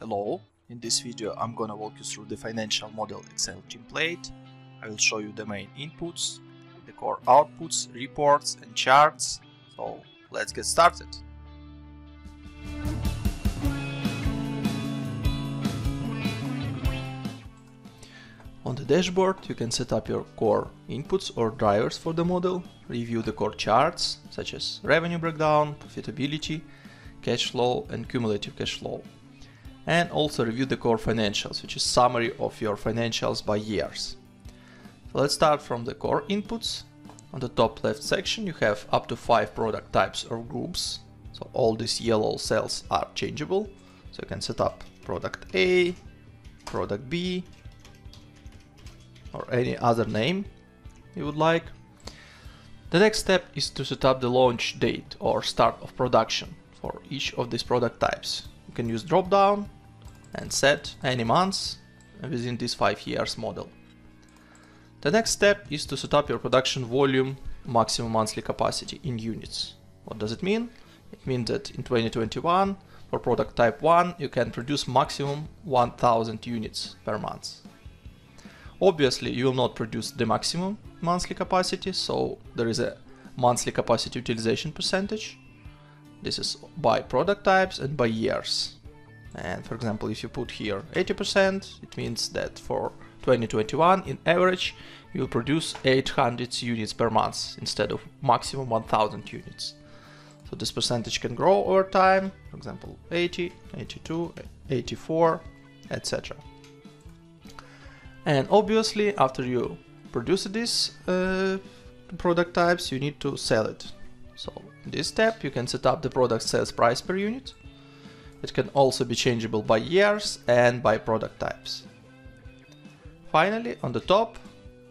Hello, in this video I'm gonna walk you through the financial model Excel template. I will show you the main inputs, the core outputs, reports and charts. So let's get started. On the dashboard you can set up your core inputs or drivers for the model, review the core charts such as revenue breakdown, profitability, cash flow and cumulative cash flow. And also review the core financials, which is summary of your financials by years. So let's start from the core inputs. On the top left section you have up to 5 product types or groups. So all these yellow cells are changeable. So you can set up product A, product B, or any other name you would like. The next step is to set up the launch date or start of production for each of these product types. You can use drop down and set any months within this 5 years model. The next step is to set up your production volume maximum monthly capacity in units. What does it mean? It means that in 2021 for product type 1 you can produce maximum 1000 units per month. Obviously you will not produce the maximum monthly capacity, so there is a monthly capacity utilization percentage. This is by product types and by years. And for example, if you put here 80%, it means that for 2021 in average you will produce 800 units per month instead of maximum 1000 units. So this percentage can grow over time, for example 80, 82, 84, etc. And obviously after you produce these product types you need to sell it. So in this step you can set up the product sales price per unit. It can also be changeable by years and by product types. Finally, on the top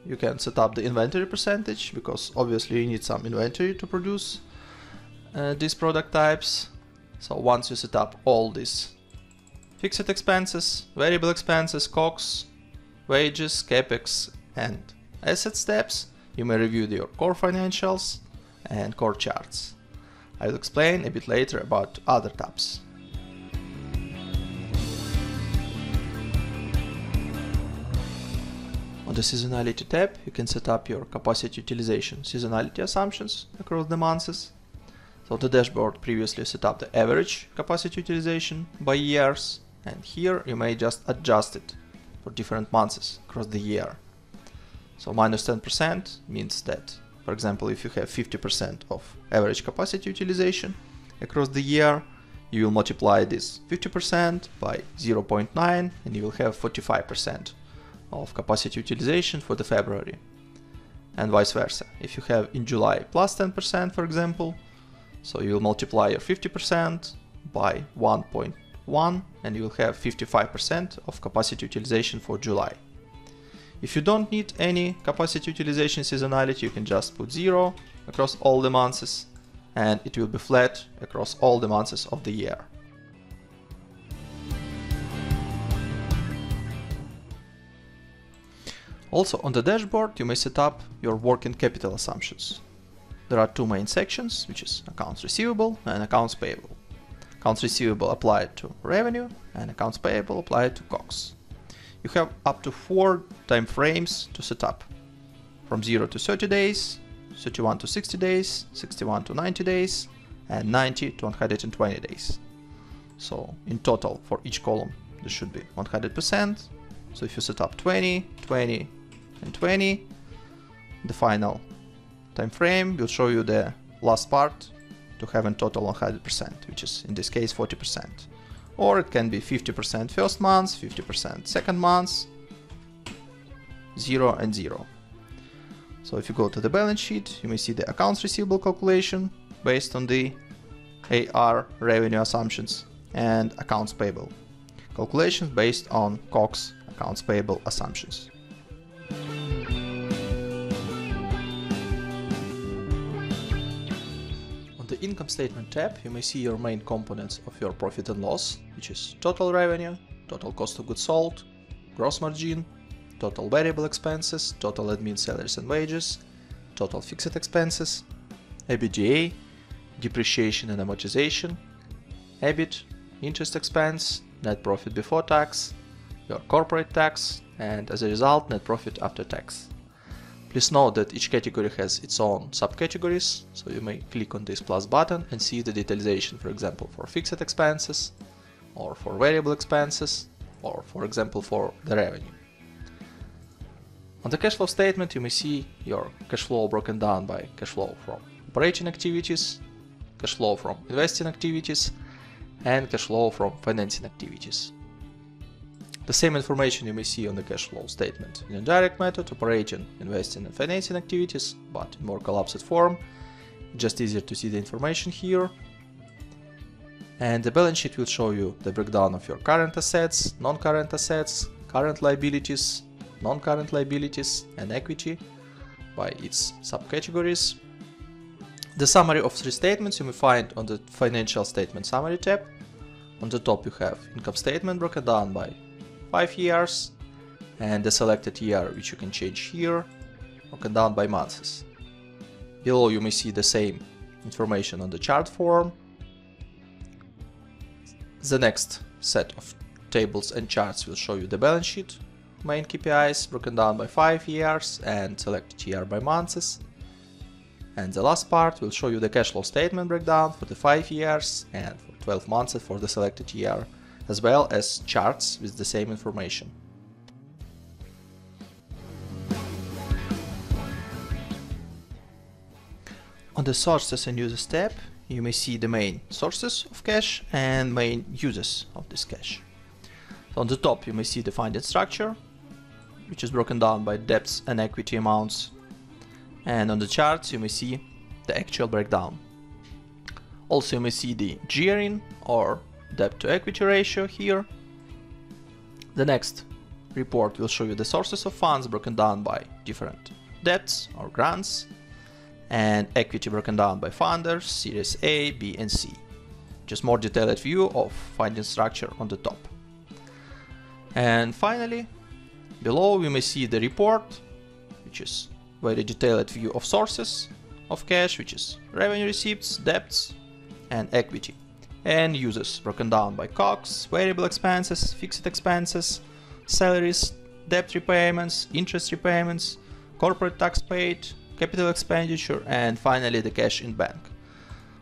you can set up the inventory percentage, because obviously you need some inventory to produce these product types. So once you set up all these fixed expenses, variable expenses, COGS, wages, capex and asset steps, you may review your core financials and core charts. I will explain a bit later about other tabs. On the Seasonality tab you can set up your capacity utilization seasonality assumptions across the months. So the dashboard previously set up the average capacity utilization by years, and here you may just adjust it for different months across the year. So minus 10% means that, for example, if you have 50% of average capacity utilization across the year, you will multiply this 50% by 0.9 and you will have 45% of capacity utilization for the February. And vice versa. If you have in July plus 10%, for example, so you will multiply your 50% by 1.1 and you will have 55% of capacity utilization for July. If you don't need any capacity utilization seasonality, you can just put 0 across all the months and it will be flat across all the months of the year. Also on the dashboard you may set up your working capital assumptions. There are 2 main sections, which is accounts receivable and accounts payable. Accounts receivable applied to revenue and accounts payable applied to COGS. You have up to 4 time frames to set up, from 0 to 30 days, 31 to 60 days, 61 to 90 days, and 90 to 120 days. So in total for each column this should be 100%. So if you set up 20, 20 and 20, the final time frame will show you the last part to have in total 100%, which is in this case 40%. Or it can be 50% first month, 50% second month, 0 and 0. So if you go to the balance sheet, you may see the accounts receivable calculation based on the AR revenue assumptions and accounts payable calculations based on COGS accounts payable assumptions. On the income statement tab you may see your main components of your profit and loss, which is total revenue, total cost of goods sold, gross margin, total variable expenses, total admin salaries and wages, total fixed expenses, EBITDA, depreciation and amortization, EBIT, interest expense, net profit before tax, your corporate tax, and as a result, net profit after tax. Please note that each category has its own subcategories, so you may click on this plus button and see the detailization, for example, for fixed expenses, or for variable expenses, or for example, for the revenue. On the cash flow statement, you may see your cash flow broken down by cash flow from operating activities, cash flow from investing activities, and cash flow from financing activities. The same information you may see on the cash flow statement in a direct method, operating, investing, and financing activities, but in more collapsed form. Just easier to see the information here. And the balance sheet will show you the breakdown of your current assets, non-current assets, current liabilities, non-current liabilities, and equity by its subcategories. The summary of three statements you may find on the Financial Statement Summary tab. On the top you have income statement broken down by 5 years, and the selected year, which you can change here, broken down by months. Below you may see the same information on the chart form. The next set of tables and charts will show you the balance sheet, main KPIs broken down by 5 years and selected year by months. And the last part will show you the cash flow statement breakdown for the 5 years and for 12 months for the selected year, as well as charts with the same information. On the Sources and Uses tab, you may see the main sources of cash and main uses of this cash. So on the top you may see the funding structure, which is broken down by debts and equity amounts, and on the charts you may see the actual breakdown. Also you may see the gearing or debt to equity ratio here. The next report will show you the sources of funds broken down by different debts or grants, and equity broken down by funders, Series A, B, and C. Just more detailed view of funding structure on the top. And finally, below we may see the report, which is very detailed view of sources of cash, which is revenue receipts, debts, and equity, and uses broken down by COGS, variable expenses, fixed expenses, salaries, debt repayments, interest repayments, corporate tax paid, capital expenditure, and finally the cash in bank.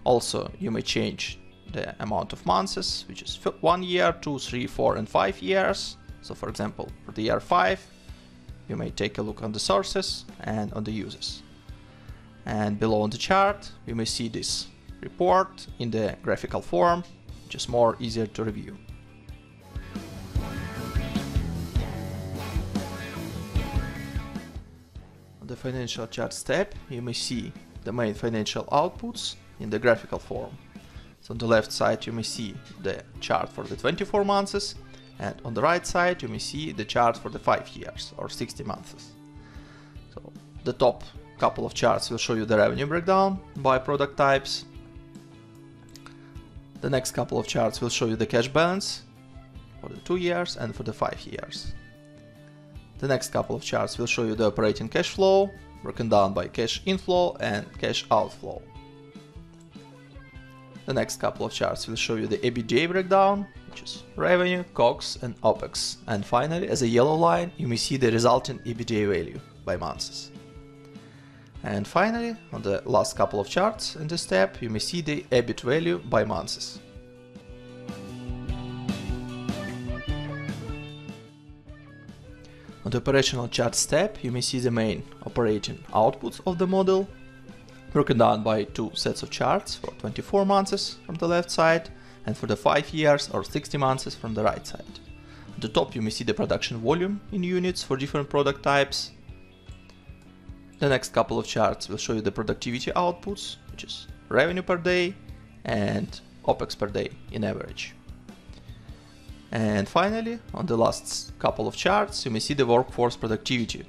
Also, you may change the amount of months, which is 1 year, 2, 3, 4, and 5 years. So for example, for the year 5, you may take a look on the sources and on the uses. And below on the chart, you may see this report in the graphical form, which is more easier to review. On the Financial Charts tab, you may see the main financial outputs in the graphical form. So on the left side you may see the chart for the 24 months, and on the right side you may see the chart for the 5 years or 60 months. So the top couple of charts will show you the revenue breakdown by product types. The next couple of charts will show you the cash balance for the 2 years and for the 5 years. The next couple of charts will show you the operating cash flow, broken down by cash inflow and cash outflow. The next couple of charts will show you the EBITDA breakdown, which is revenue, COGS, and OPEX. And finally, as a yellow line, you may see the resulting EBITDA value by months. And finally, on the last couple of charts in this tab, you may see the EBIT value by months. On the Operational Charts tab, you may see the main operating outputs of the model, broken down by 2 sets of charts for 24 months from the left side and for the 5 years or 60 months from the right side. At the top you may see the production volume in units for different product types. The next couple of charts will show you the productivity outputs, which is revenue per day and OPEX per day in average. And finally, on the last couple of charts, you may see the workforce productivity,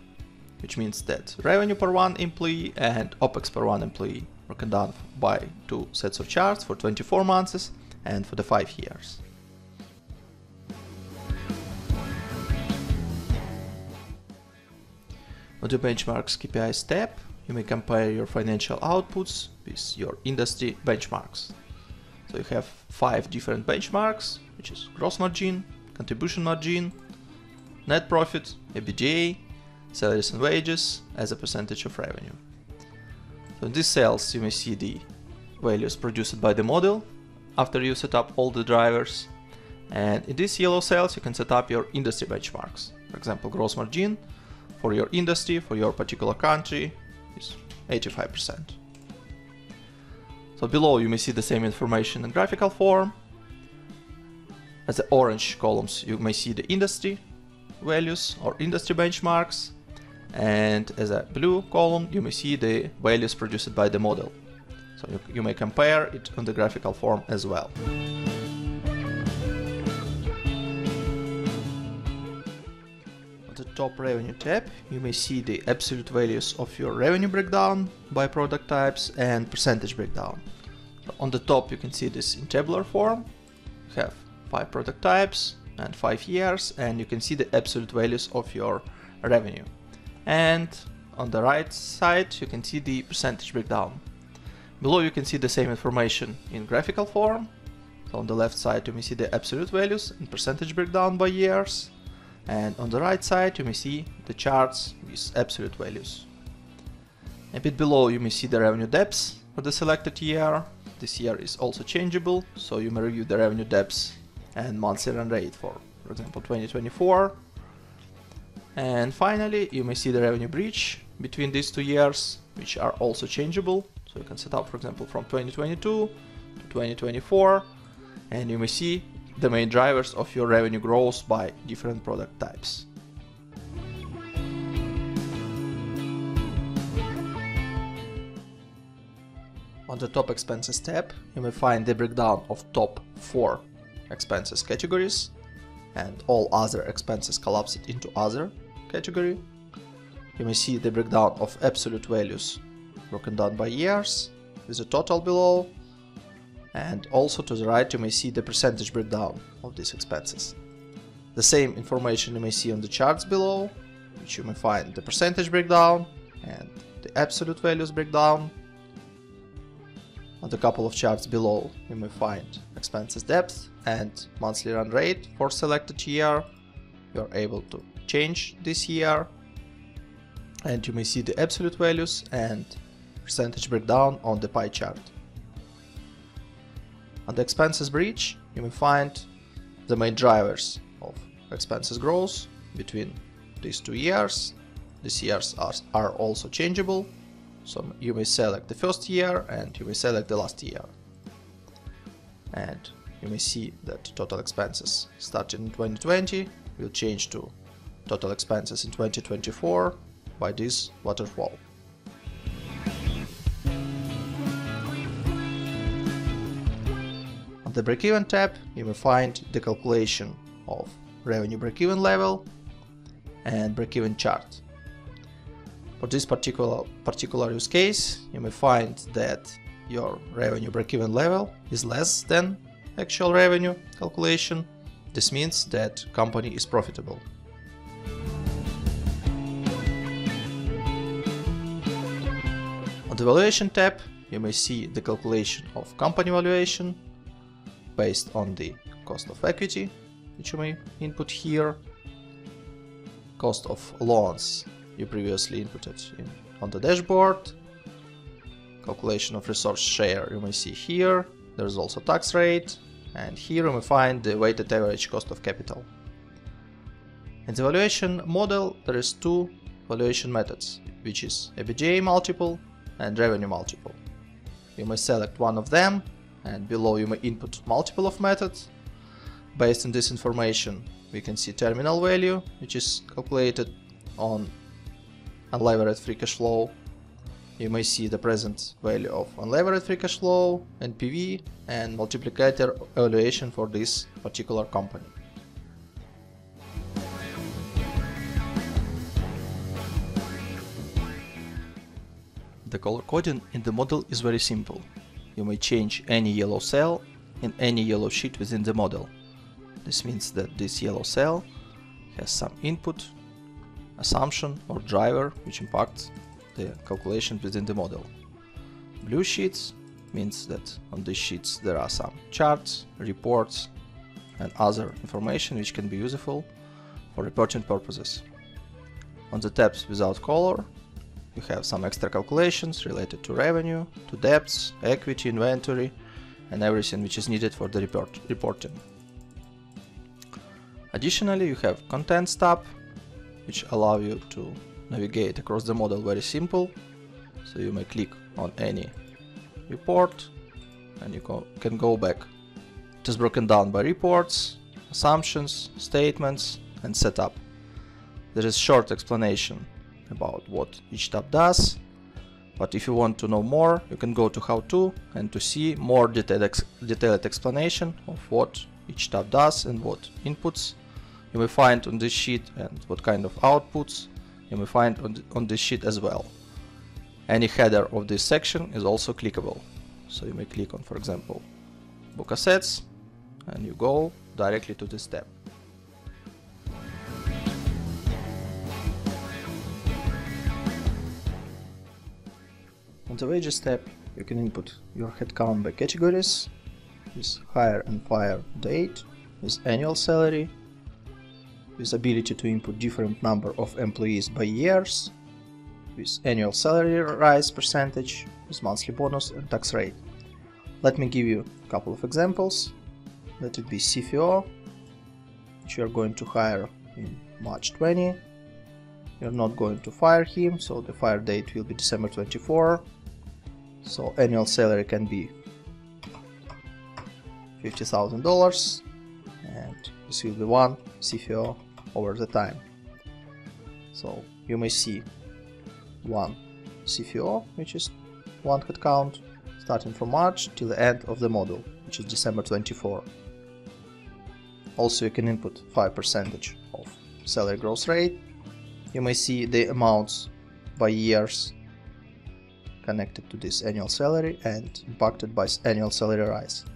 which means that revenue per one employee and OPEX per one employee, broken down by 2 sets of charts for 24 months and for the 5 years. On the Benchmarks KPIs tab, you may compare your financial outputs with your industry benchmarks. So you have 5 different benchmarks, which is gross margin, contribution margin, net profit, EBITDA, salaries and wages as a percentage of revenue. So in these cells you may see the values produced by the model after you set up all the drivers, and in these yellow cells you can set up your industry benchmarks. For example, gross margin for your industry, for your particular country is 85%. So below you may see the same information in graphical form. As the orange columns you may see the industry values or industry benchmarks, and as a blue column you may see the values produced by the model. So you may compare it on the graphical form as well. At the top revenue tab you may see the absolute values of your revenue breakdown by product types and percentage breakdown. So on the top you can see this in tabular form. You have 5 product types and 5 years, and you can see the absolute values of your revenue. And on the right side you can see the percentage breakdown. Below you can see the same information in graphical form. So on the left side you may see the absolute values and percentage breakdown by years, and on the right side you may see the charts with absolute values. A bit below you may see the revenue depths for the selected year. This year is also changeable, so you may review the revenue depths and monthly run rate for example 2024. And finally you may see the revenue bridge between these 2 years, which are also changeable. So you can set up for example from 2022 to 2024, and you may see the main drivers of your revenue growth by different product types. On the top expenses tab you may find the breakdown of top 4 expenses categories, and all other expenses collapsed into other category. You may see the breakdown of absolute values broken down by years with the total below, and also to the right you may see the percentage breakdown of these expenses. The same information you may see on the charts below, which you may find the percentage breakdown and the absolute values breakdown. On the couple of charts below you may find expenses depth and monthly run rate for selected year. You are able to change this year, and you may see the absolute values and percentage breakdown on the pie chart. On the expenses bridge you may find the main drivers of expenses growth between these 2 years. These years are also changeable, so you may select the first year and you may select the last year. And you may see that total expenses starting in 2020 will change to total expenses in 2024 by this waterfall. On the Breakeven tab you may find the calculation of revenue breakeven level and breakeven chart. For this particular use case you may find that your revenue breakeven level is less than actual revenue calculation. This means that company is profitable. On the Valuation tab you may see the calculation of company valuation based on the cost of equity, which you may input here, cost of loans you previously inputted on the dashboard, calculation of resource share you may see here. There's also tax rate, and here you may find the weighted average cost of capital. In the valuation model there is 2 valuation methods, which is EBITDA multiple and revenue multiple. You may select one of them, and below you may input multiple of methods. Based on this information we can see terminal value, which is calculated on unlevered free cash flow. You may see the present value of unlevered free cash flow, NPV, and multiplicator evaluation for this particular company. The color coding in the model is very simple. You may change any yellow cell in any yellow sheet within the model. This means that this yellow cell has some input, assumption or driver which impacts the calculation within the model. Blue sheets means that on these sheets there are some charts, reports, and other information which can be useful for reporting purposes. On the tabs without color, you have some extra calculations related to revenue, to debts, equity, inventory, and everything which is needed for the reporting. Additionally, you have Contents tab, which allow you to navigate across the model very simple. So you may click on any report and you can go back. It is broken down by reports, assumptions, statements, and setup. There is short explanation about what each tab does, but if you want to know more, you can go to How To and to see more detailed explanation of what each tab does and what inputs you may find on this sheet and what kind of outputs you may find on this sheet as well. Any header of this section is also clickable, so you may click on, for example, Book Assets, and you go directly to this tab. On the Wages tab, you can input your headcount by categories, with hire and fire date, with annual salary, with ability to input different number of employees by years, with annual salary rise percentage, with monthly bonus and tax rate. Let me give you a couple of examples. Let it be CFO, which you are going to hire in March 20. You're not going to fire him, so the fire date will be December 24. So annual salary can be $50,000, and this will be one CFO over the time. So you may see one CFO, which is one headcount, starting from March till the end of the model, which is December 24. Also, you can input 5% of salary growth rate. You may see the amounts by years connected to this annual salary and impacted by annual salary rise.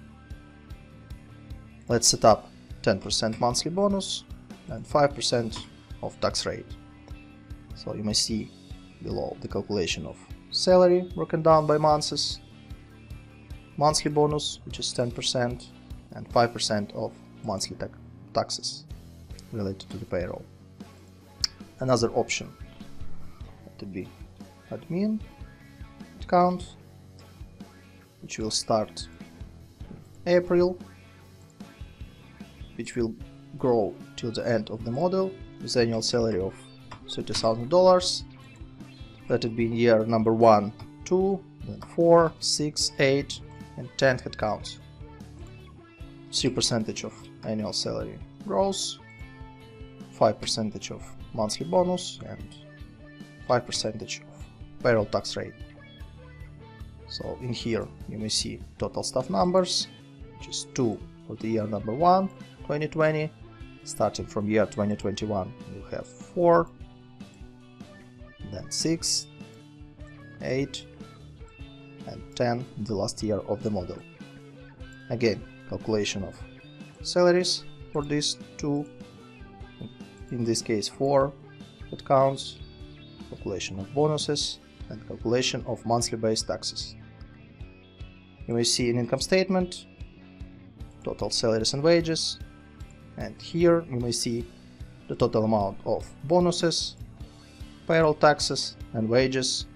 Let's set up 10% monthly bonus and 5% of tax rate. So you may see below the calculation of salary broken down by months, monthly bonus, which is 10%, and 5% of monthly taxes related to the payroll. Another option to be admin account, which will start in April, which will grow till the end of the model with annual salary of $30,000. Let it be in year number 1, 2, then 4, 6, 8, and 10 headcounts. 3% of annual salary growth, 5% of monthly bonus, and 5% of payroll tax rate. So in here you may see total staff numbers, which is 2 for the year number 1, 2020. Starting from year 2021, you have 4, then 6, 8, and 10 in the last year of the model. Again, calculation of salaries for these two, in this case 4 headcounts, calculation of bonuses, and calculation of monthly base taxes. You may see an income statement, total salaries and wages, and here you may see the total amount of bonuses, payroll taxes, and wages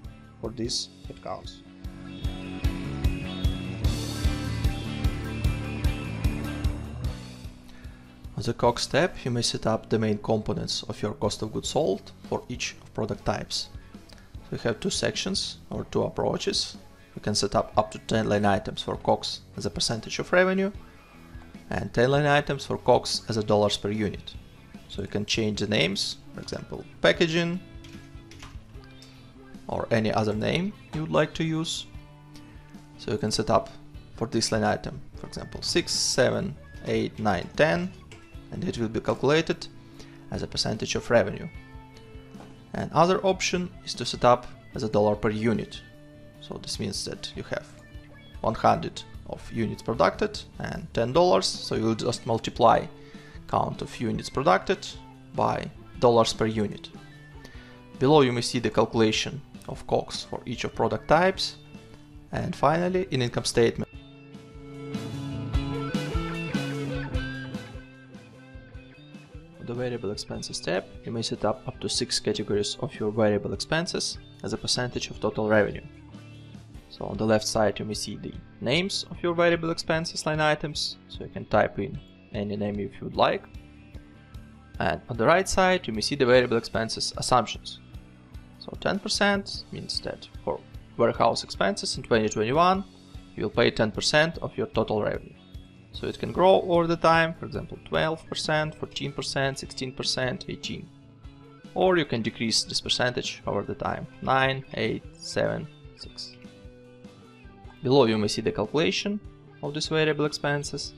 for these headcounts. On the COGS tab, you may set up the main components of your cost of goods sold for each of product types. We have two sections or two approaches. You can set up to 10 line items for COGS as a percentage of revenue and 10 line items for COGS as a dollars per unit. So you can change the names, for example, packaging or any other name you would like to use. So you can set up for this line item, for example, 6, 7, 8, 9, 10, and it will be calculated as a percentage of revenue. And other option is to set up as a dollar per unit. So this means that you have 100 of units produced and $10, so you will just multiply count of units produced by dollars per unit. Below you may see the calculation of COGS for each of product types, and finally in income statement expenses tab, you may set up to 6 categories of your variable expenses as a percentage of total revenue. So on the left side you may see the names of your variable expenses line items, so you can type in any name if you would like. And on the right side you may see the variable expenses assumptions. So 10% means that for warehouse expenses in 2021 you will pay 10% of your total revenue. So it can grow over the time, for example 12%, 14%, 16%, 18%. Or you can decrease this percentage over the time, 9, 8, 7, 6. Below you may see the calculation of these variable expenses.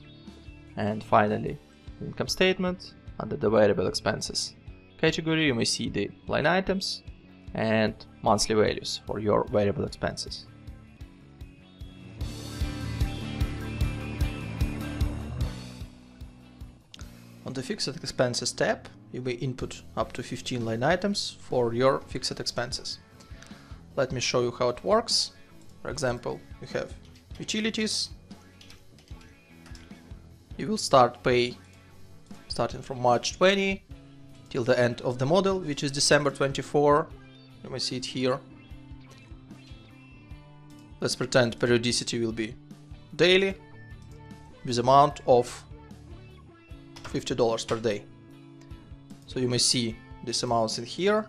And finally, income statement. Under the variable expenses category you may see the line items and monthly values for your variable expenses. On the fixed expenses tab, you may input up to 15 line items for your fixed expenses. Let me show you how it works. For example, you have utilities. You will start pay starting from March 20 till the end of the model, which is December 24. You may see it here. Let's pretend periodicity will be daily with amount of $50 per day. So you may see these amounts in here.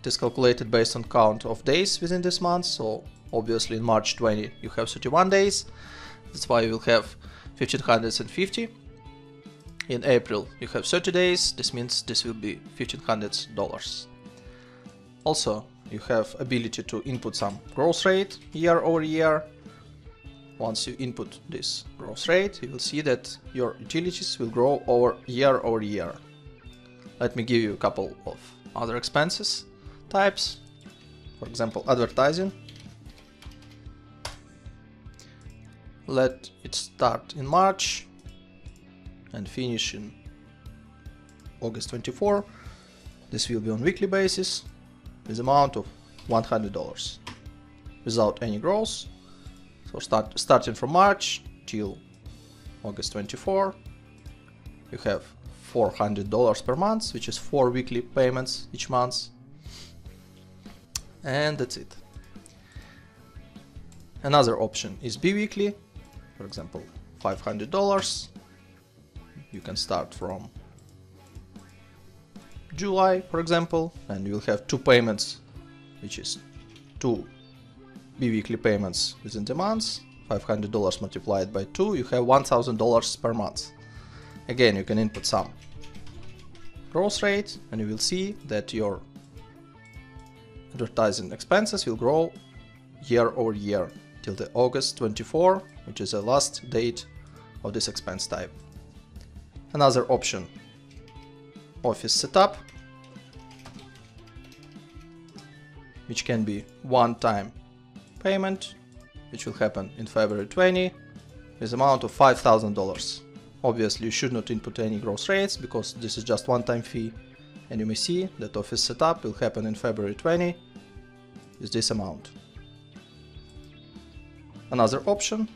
It is calculated based on count of days within this month. So obviously in March 20 you have 31 days. That's why you will have 1550. In April you have 30 days. This means this will be $1500. Also you have ability to input some growth rate year over year. Once you input this growth rate, you will see that your utilities will grow over year. Let me give you a couple of other expenses types. For example, advertising. Let it start in March and finish in August 24. This will be on weekly basis with amount of $100 without any growth. So starting from March till August 24, you have $400 per month, which is 4 weekly payments each month. And that's it. Another option is bi-weekly. For example, $500. You can start from July, for example, and you'll have 2 payments, which is 2 bi-weekly payments within the month. $500 multiplied by 2, you have $1000 per month. Again, you can input some growth rate and you will see that your advertising expenses will grow year over year till the August 24, which is the last date of this expense type. Another option, office setup, which can be one-time payment, which will happen in February 20 with amount of $5000. Obviously you should not input any growth rates because this is just one-time fee, and you may see that office setup will happen in February 20 with this amount. Another option,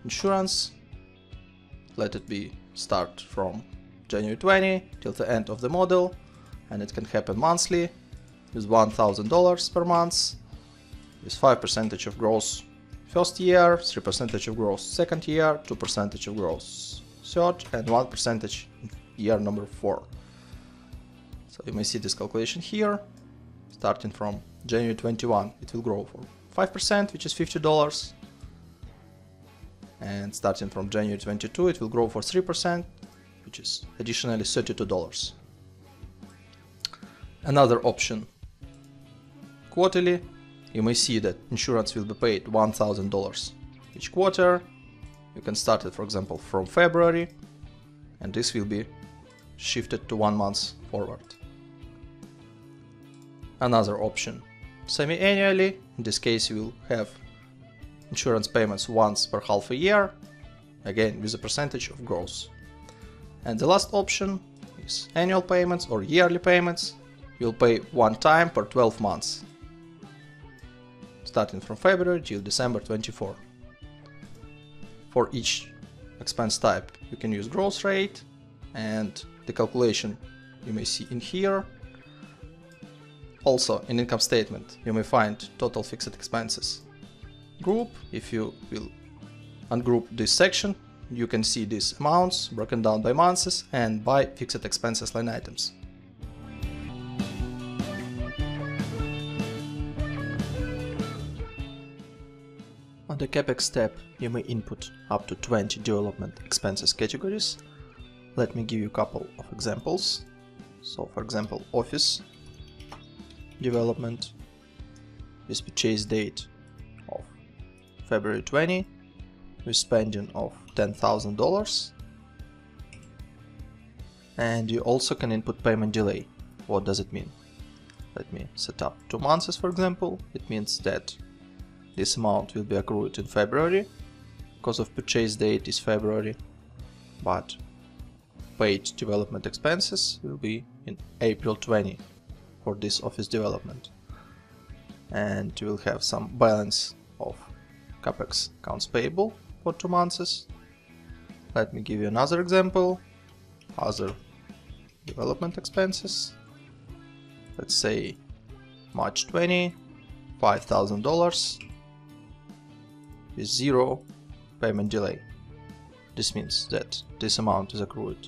insurance. Let it be start from January 20 till the end of the model, and it can happen monthly with $1000 per month, with 5% of growth first year, 3% of growth second year, 2% of growth third, and 1% year number 4. So you may see this calculation here. Starting from January 21, it will grow for 5%, which is $50. And starting from January 22, it will grow for 3%, which is additionally $32. Another option, quarterly. You may see that insurance will be paid $1000 each quarter. You can start it, for example, from February, and this will be shifted to 1 month forward. Another option, semi-annually. In this case, you will have insurance payments once per half a year, again with a percentage of growth. And the last option is annual payments or yearly payments. You'll pay one time per 12 months, starting from February till December 24. For each expense type, you can use growth rate, and the calculation you may see in here. Also in income statement you may find total fixed expenses group. If you will ungroup this section, you can see these amounts broken down by months and by fixed expenses line items. On the CapEx tab, you may input up to 20 development expenses categories. Let me give you a couple of examples. So for example, office development with purchase date of February 20 with spending of $10,000. And you also can input payment delay. What does it mean? Let me set up 2 months for example. It means that this amount will be accrued in February because of purchase date is February, but paid development expenses will be in April 20 for this office development. And you will have some balance of CapEx accounts payable for 2 months. Let me give you another example. Other development expenses. Let's say March 20, $5,000 with 0 payment delay. This means that this amount is accrued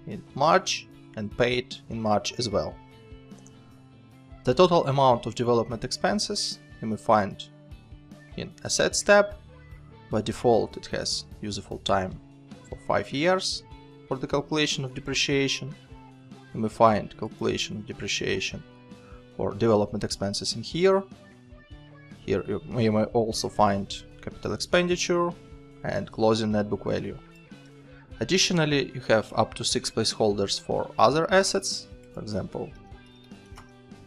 in March and paid in March as well. The total amount of development expenses you may find in Assets tab. By default it has useful time for 5 years for the calculation of depreciation. You may find calculation of depreciation for development expenses in here. Here you may also find capital expenditure and closing net book value. Additionally, you have up to 6 placeholders for other assets. For example,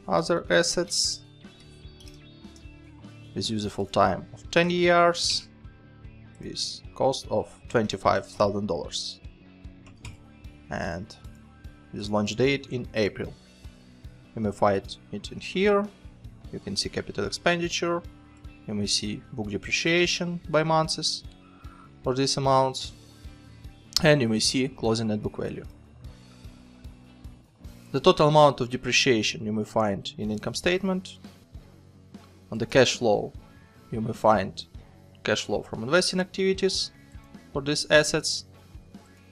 other assets with useful time of 10 years with cost of $25,000 and with launch date in April. You may find it in here. You can see capital expenditure. You may see book depreciation by months for these amounts, and you may see closing net book value. The total amount of depreciation you may find in income statement. On the cash flow you may find cash flow from investing activities for these assets,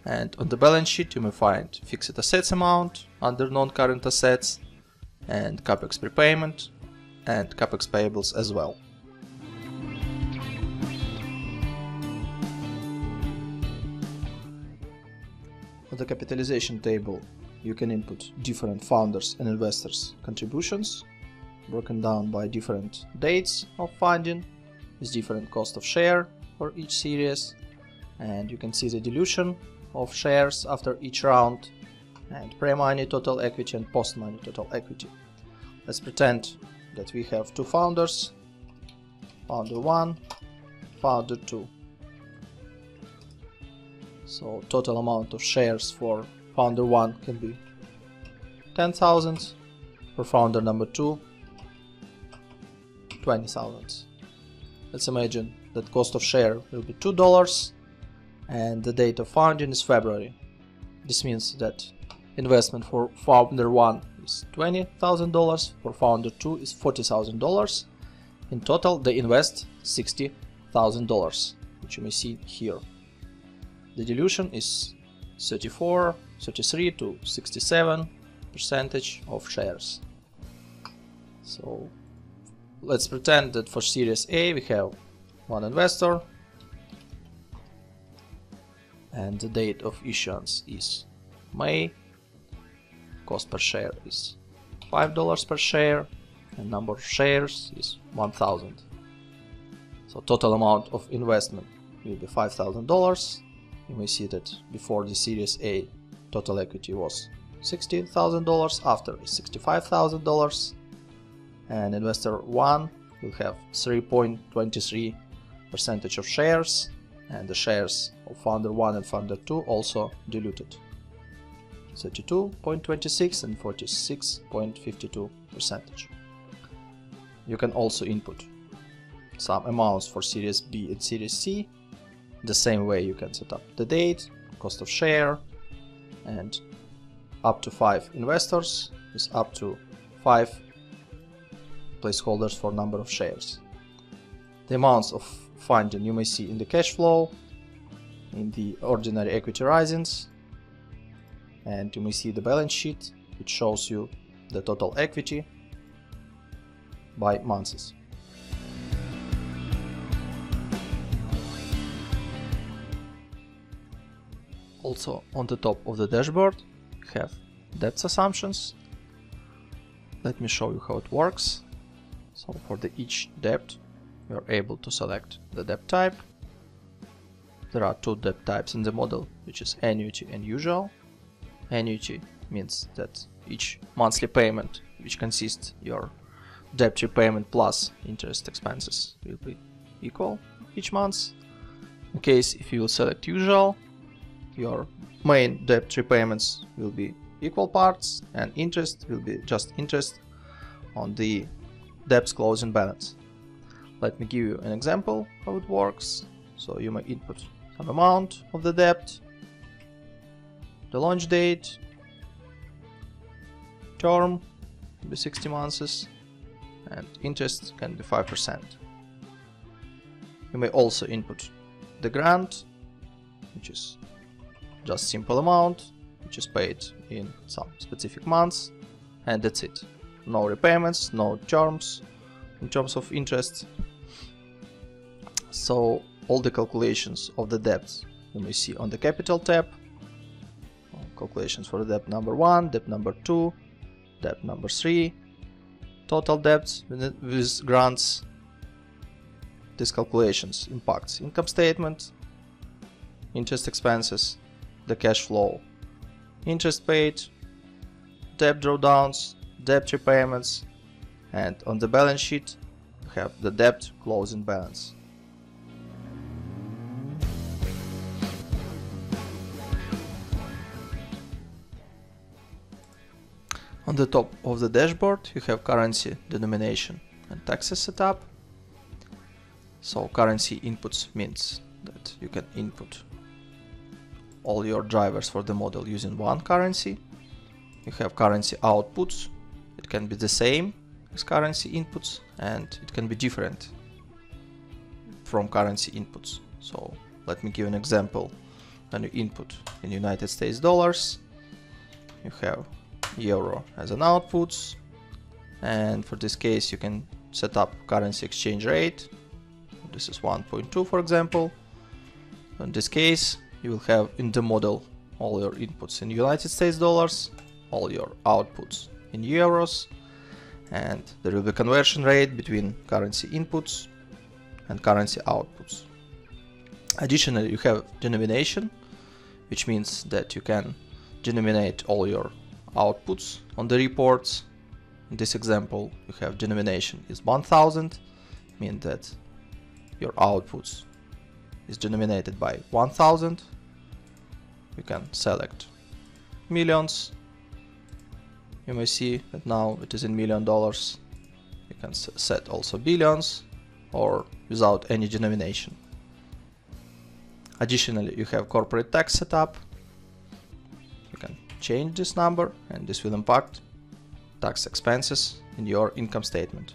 and on the balance sheet you may find fixed assets amount under non-current assets and capex prepayment and capex payables as well. On the capitalization table you can input different founders and investors contributions broken down by different dates of funding with different cost of share for each series, and you can see the dilution of shares after each round and pre-money total equity and post-money total equity. Let's pretend that we have 2 founders, founder 1, founder 2. So total amount of shares for founder 1 can be 10,000, for founder number 2 20,000. Let's imagine that cost of share will be $2 and the date of founding is February. This means that investment for founder 1 is $20,000, for founder 2 is $40,000. In total they invest $60,000, which you may see here. The dilution is 33 to 67% of shares. So let's pretend that for Series A we have 1 investor and the date of issuance is May. Cost per share is $5 per share and number of shares is 1,000. So total amount of investment will be $5,000. You may see that before the Series A total equity was $60,000, after is $65,000, and investor 1 will have 3.23% of shares, and the shares of founder 1 and founder 2 also diluted, 32.26 and 46.52%. You can also input some amounts for Series B and Series C. The same way you can set up the date, cost of share, and up to 5 investors with up to 5 placeholders for number of shares. The amounts of funding you may see in the cash flow, in the ordinary equity risings, and you may see the balance sheet, which shows you the total equity by months. Also on the top of the dashboard you have debt assumptions. Let me show you how it works. So for each debt you are able to select the debt type. There are two debt types in the model, which is annuity and usual. Annuity means that each monthly payment, which consists your debt repayment plus interest expenses, will be equal each month. In case if you will select usual, your main debt repayments will be equal parts and interest will be just interest on the debt's closing balance. Let me give you an example how it works. So you may input some amount of the debt, the launch date, term will be 60 months, and interest can be 5%. You may also input the grant, which is just simple amount, which is paid in some specific months, and that's it. No repayments, no terms in terms of interest. So all the calculations of the debts you may see on the capital tab. Calculations for debt number 1, debt number 2, debt number 3, total debts with grants. These calculations impacts income statement, interest expenses, the cash flow, interest paid, debt drawdowns, debt repayments, and on the balance sheet you have the debt closing balance. On the top of the dashboard you have currency denomination and taxes setup. So currency inputs means that you can input all your drivers for the model using one currency. You have currency outputs. It can be the same as currency inputs and it can be different from currency inputs. So let me give an example. When you input in United States dollars, you have euro as an output, and for this case you can set up currency exchange rate. This is 1.2 for example. In this case you will have in the model all your inputs in United States dollars, all your outputs in euros, and there will be conversion rate between currency inputs and currency outputs. Additionally you have denomination, which means that you can denominate all your outputs on the reports. In this example you have denomination is 1000, means that your outputs is denominated by 1000. You can select millions. You may see that now it is in $1,000,000. You can set also billions or without any denomination. Additionally you have corporate tax setup. You can change this number and this will impact tax expenses in your income statement.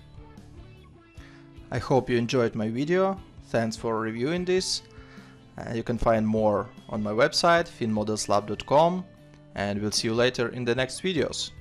I hope you enjoyed my video. Thanks for reviewing this. You can find more on my website finmodelslab.com, and we'll see you later in the next videos.